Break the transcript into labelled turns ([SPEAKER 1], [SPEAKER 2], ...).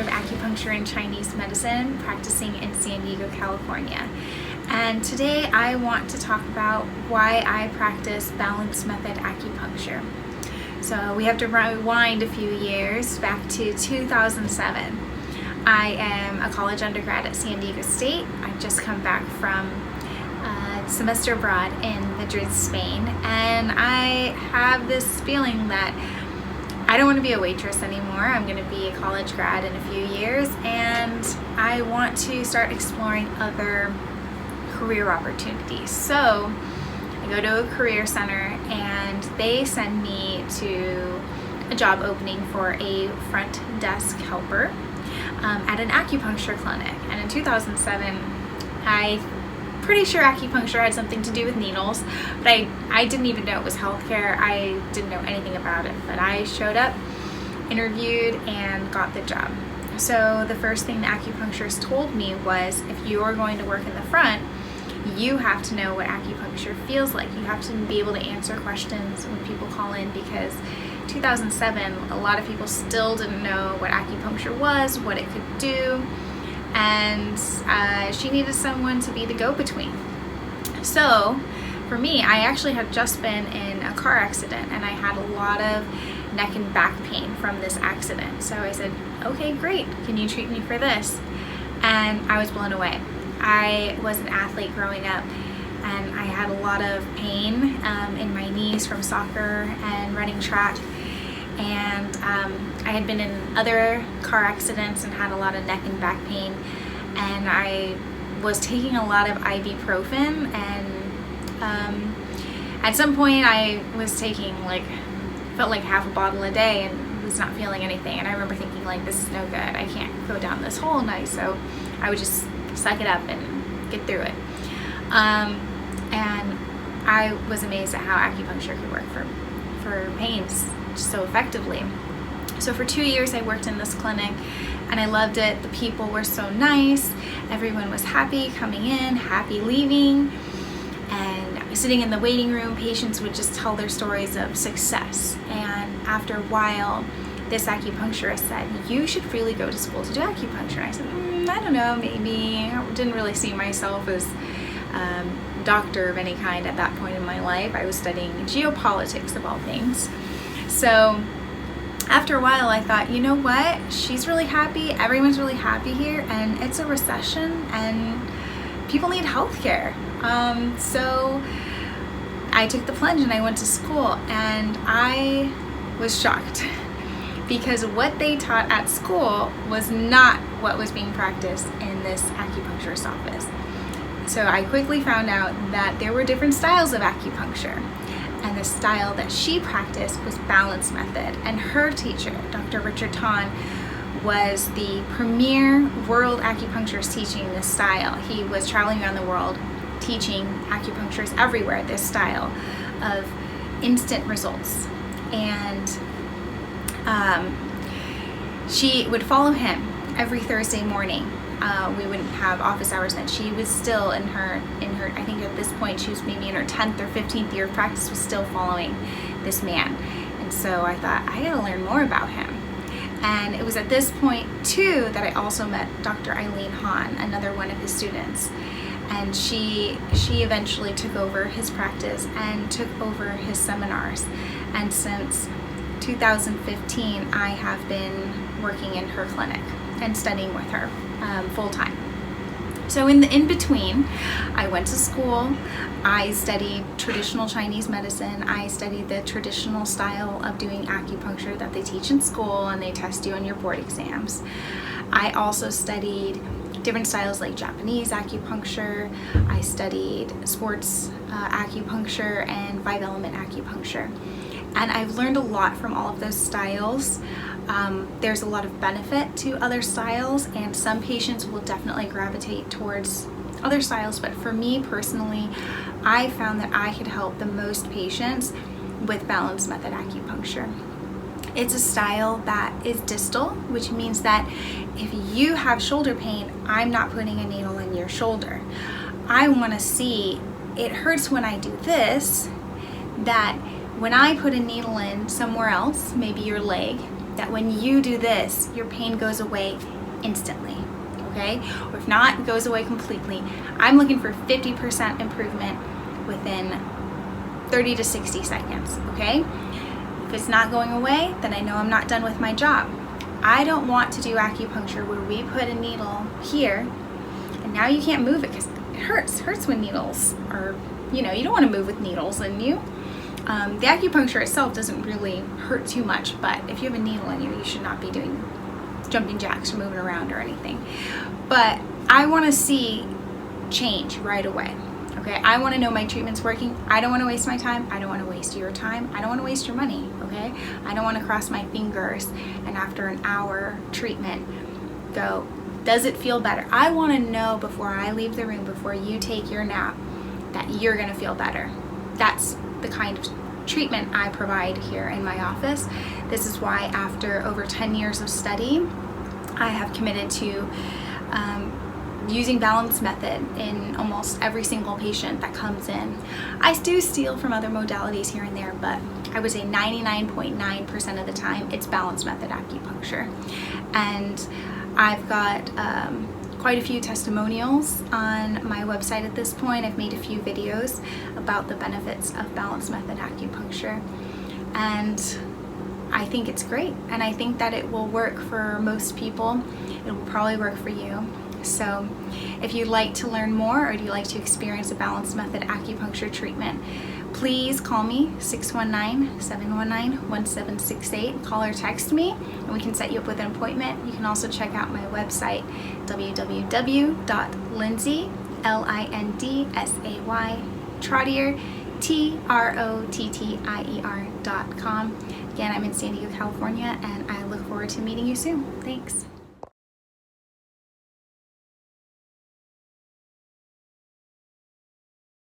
[SPEAKER 1] Acupuncture and Chinese Medicine, practicing in San Diego, California. And today I want to talk about why I practice balanced method acupuncture. So we have to rewind a few years back to 2007. I am a college undergrad at San Diego State. I've just come back from a semester abroad in Madrid, Spain, and I have this feeling that I don't want to be a waitress anymore. I'm going to be a college grad in a few years, and I want to start exploring other career opportunities. So I go to a career center and they send me to a job opening for a front desk helper at an acupuncture clinic. And in 2007, I'm pretty sure acupuncture had something to do with needles, but I didn't even know it was healthcare. I didn't know anything about it, but I showed up, interviewed, and got the job. So the first thing the acupuncturist told me was, if you are going to work in the front, you have to know what acupuncture feels like. You have to be able to answer questions when people call in, because 2007, a lot of people still didn't know what acupuncture was, what it could do, and she needed someone to be the go-between. So for me, I actually had just been in a car accident and I had a lot of neck and back pain from this accident. So I said, okay, great, can you treat me for this? And I was blown away. I was an athlete growing up, and I had a lot of pain in my knees from soccer and running track, and I had been in other car accidents and had a lot of neck and back pain, and I was taking a lot of ibuprofen, and at some point I was taking felt like half a bottle a day and was not feeling anything, and I remember thinking, this is no good, I can't go down this hole night, so I would just suck it up and get through it. And I was amazed at how acupuncture could work for pains so effectively. So for 2 years I worked in this clinic and I loved it. The people were so nice. Everyone was happy coming in, happy leaving. And sitting in the waiting room, patients would just tell their stories of success. And after a while, this acupuncturist said, you should really go to school to do acupuncture. And I said, I don't know, maybe. I didn't really see myself as a doctor of any kind at that point in my life. I was studying geopolitics of all things. So after a while I thought, you know what? She's really happy, everyone's really happy here, and it's a recession and people need health care. So I took the plunge and I went to school, and I was shocked because what they taught at school was not what was being practiced in this acupuncturist office. So I quickly found out that there were different styles of acupuncture, and the style that she practiced was balanced method, and her teacher, Dr. Richard Tan, was the premier world acupuncturist teaching this style. He was traveling around the world teaching acupuncturists everywhere this style of instant results. And she would follow him every Thursday morning. We wouldn't have office hours then. She was still in her, I think at this point she was maybe in her 10th or 15th year of practice, was still following this man. And so I thought, I gotta learn more about him. And it was at this point too that I also met Dr. Eileen, another one of his students. And she eventually took over his practice and took over his seminars. And since 2015, I have been working in her clinic and studying with her full-time. So in between, I went to school. I studied traditional Chinese medicine. I studied the traditional style of doing acupuncture that they teach in school and they test you on your board exams. I also studied different styles like Japanese acupuncture. I studied sports acupuncture and 5-element acupuncture. And I've learned a lot from all of those styles. There's a lot of benefit to other styles, and some patients will definitely gravitate towards other styles, but for me personally, I found that I could help the most patients with balanced method acupuncture. It's a style that is distal, which means that if you have shoulder pain, I'm not putting a needle in your shoulder. I want to see, it hurts when I do this, that when I put a needle in somewhere else, maybe your leg, that when you do this, your pain goes away instantly, okay? Or if not, it goes away completely. I'm looking for 50% improvement within 30 to 60 seconds, okay? If it's not going away, then I know I'm not done with my job. I don't want to do acupuncture where we put a needle here and now you can't move it because it hurts when needles are, you don't want to move with needles in you. The acupuncture itself doesn't really hurt too much, but if you have a needle in you, you should not be doing jumping jacks or moving around or anything. But I want to see change right away. Okay, I want to know my treatment's working. I don't want to waste my time. I don't want to waste your time. I don't want to waste your money, okay? I don't want to cross my fingers and after an hour treatment go, does it feel better? I want to know before I leave the room, before you take your nap, that you're going to feel better. That's the kind of treatment I provide here in my office. This is why after over 10 years of study, I have committed to using balance method in almost every single patient that comes in. I do steal from other modalities here and there, but I would say 99.9% of the time it's balance method acupuncture. And I've got quite a few testimonials on my website at this point. I've made a few videos about the benefits of balance method acupuncture, and I think it's great, and I think that it will work for most people. It will probably work for you. So if you'd like to learn more or you'd like to experience a balanced method acupuncture treatment, please call me 619-719-1768. Call or text me and we can set you up with an appointment. You can also check out my website, www.lindsay, Lindsay, Trottier, Trottier.com. Again, I'm in San Diego, California, and I look forward to meeting you soon. Thanks.